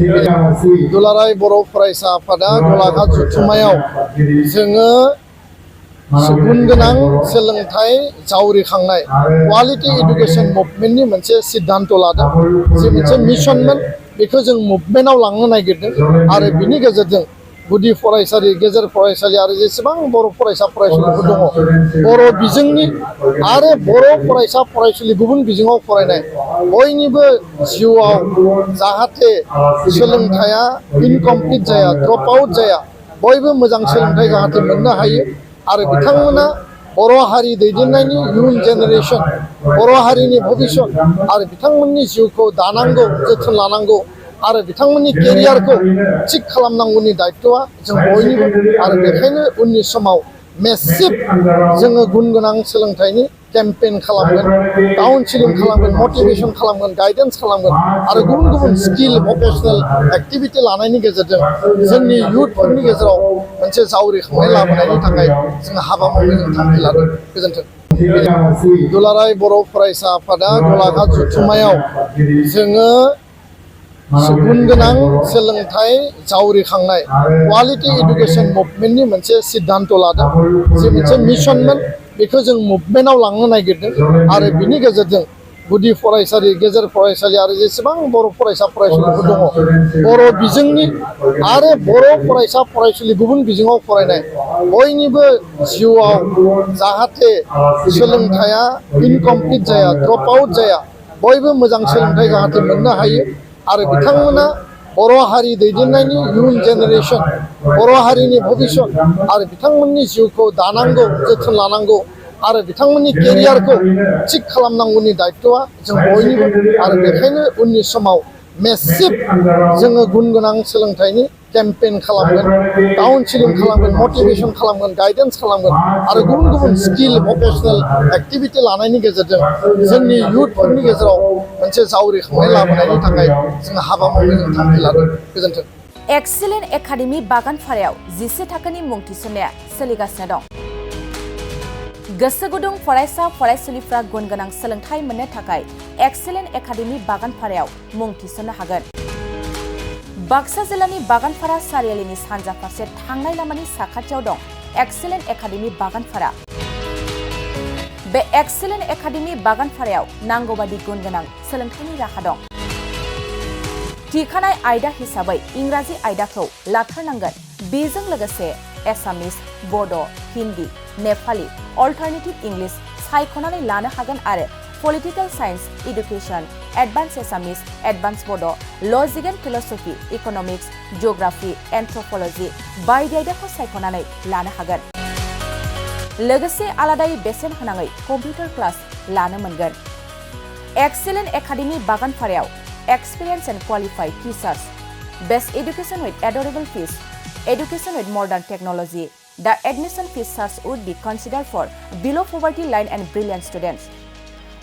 दुलाराय बर' फरायसा आफादा गलाघाट जथुम्मायाव जोङो गुन गोनां सोलोंथाइ जावरिखांनाय क्वालिटी एडुकेशन मुभमेन्टनि मोनसे सिद्धांत लादों जे मोनसे मिशनमोन बेखौ जों मुभमेन्टआव लांनो नागिरदों आरो बिनि गेजेरजों गुदि फरायसालि गेजेर फरायसालि आरो जेसेबां बर' फरायसा फरायसुलिफोर दङ बर' बिजोंनि आरो बर' फरायसा फरायसुलि गुबुन बिजोङाव फरायनाय बयनिबो जिउआव जाहाथे सोलोंथाइया इनकमप्लिट जाया ड्रप आउट जाया बयबो मोजां सोलोंथाइ जाहाथे मोननो हायो आरो बिथांमोना बर' हारि दैदेननायनि इयुन जेनेरेशन बर' हारिनि भबिष्यत आरो बिथांमोननि जिउखौ दानांगौ जोथोन लानांगौ आरो बिथांमोननि केरियारखौ थिक खालामनांगौनि दायित्वआ जों बयनिबो आरो बेखायनो उननि समाव मेसिभ जोङो गुन गोनां सोलोंथाइनि केम्पेइन खालामगोन काउन्सिलिं खालामगोन मटिभेशन खालामगोन गाइडेन्स खालामगोन आरो गुबुन गुबुन स्किल भकेशनेल एक्टिभिटि लानायनि गेजेरजों जोंनि इयुथफोरनि गेजेराव मोनसे जावरिखांनाय लाबोनायनि थाखाय जों हाबा मावनो जों थांखि लादों। गोजोन्थों। दुलाराय बर' फरायसा आफादा गलाघाट जथुम्मायाव जोङो गुन गोनां सोलोंथाइ जावरिखांनाय क्वालिटी एडुकेशन मुभमेन्टनि मोनसे सिद्धांत लादों जे मोनसे मिशनमोन बेखौ जों मुभमेन्टआव लांनो नागिरदों आरो बिनि गेजेरजों गुदि फरायसालि गेजेर फरायसालि आरो जेसेबां बर' फरायसा फरायसुलिफोर दङ बर' बिजोंनि आरो बर' फरायसा फरायसुलि गुबुन बिजोङाव फरायनाय बयनिबो जिउआव जाहाथे सोलोंथाइया इनकमप्लिट जाया ड्रप आउट जाया बयबो मोजां सोलोंथाइ जाहाथे मोननो हायो आरो बिथांमोना बर' हारि दैदेननायनि इयुन जेनेरेशन बर' हारिनि भबिष्यत आरो बिथांमोननि जिउखौ दानांगौ जोथोन लानांगौ आरो बिथांमोननि केरियारखौ थिक खालामनांगौनि दायित्वआ जों बयनिबो आरो बेखायनो उननि समाव मेसिभ जोङो गुन गोनां सोलोंथाइनि केम्पेइन खालामगोन काउन्सिलिं खालामगोन मटिभेशन खालामगोन गाइडेन्स खालामगोन आरो गुबुन गुबुन स्किल भकेशनेल एक्टिभिटि लानायनि गेजेरजों जोंनि इयुथफोरनि गेजेराव मोनसे जावरिखांनाय लाबोनायनि थाखाय जों हाबा मावनो जों थांखि लादों। गोजोन्थों। एक्सिलेन्ट एकाडेमि बागानपारायाव 11 थाखोनि मुं थिसननाया सोलिगासिनो दं। गोसो गुदुं फरायसा फरायसुलिफ्रा गुन गोनां सोलोंथाइ मोननो थाखाय एक्सिलेन्ट एकाडेमि बागानपारायाव मुं थिसननो हागोन। बाक्सा जिल्लानि बागानपारा सारियालिनि सानजा फारसे थांनाय लामानि साखाथियाव दं एक्सिलेन्ट एकाडेमि बागानपारा। बे एक्सिलेन्ट एकाडेमि बागानपारायाव नांगौबादि गुन गोनां सोलोंथाइनि राहा दं। थिखानाय आयदा हिसाबै इंराजि आयदाखौ लाथारनांगोन। बेजों लोगोसे एसामिस, बड', हिन्दी, नेपाली, अल्टारनेटिभ इंलिश सायख'नानै लानो हागोन आरो पलिटिकल साइन्स, एडुकेशन, एडभान्स एसामिस, एडभान्स बड', लजिक एन्ड फिलसफी, इकनमिक्स, जिअग्राफी, एन्थ्रपलजी बायदि आयदाखौ सायख'नानै लानो हागोन। लोगोसे आलादायै बेसेन होनाङै कम्पिउटार क्लास लानो मोनगोन। एक्सिलेन्ट एकाडेमि बागानपारायाव experience and qualified teachers, best education with adorable fees, education with modern technology. The admission fees charge would be considered for below poverty line and brilliant students.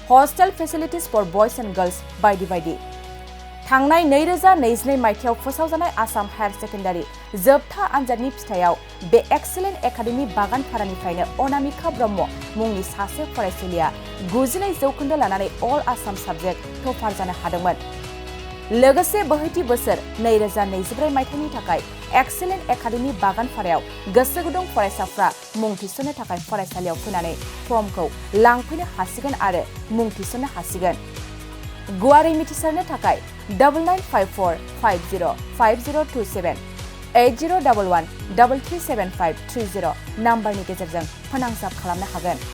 Hostel facilities for boys and girls बायदि थांनाय 2022 मायथाइयाव फोसावजानाय Assam higher secondary जोबथा आनजादनि फिथाइयाव बे excellent academy बागानपारानिफ्रायनो Anamika Brahma मुंनि सासे फरायसुलिया 92% लानानै अल आसाम साबजेक्ट टपार जानो हादोंमोन। लोगोसे बोहैथि बोसोर 2024 मायथाइनि थाखाय एक्सिलेन्ट एकाडेमि बागानपारायाव गोसो गुदुं फरायसाफ्रा मुं थिसननो थाखाय फरायसालियाव फैनानै फर्मखौ लांफैनो हासिगोन आरो मुं थिसननो हासिगोन। गुवारै मिथिसारनो थाखाय 9954505027 8011337530 नाम्बारनि गेजेरजों फोनांजाब खालामनो हागोन।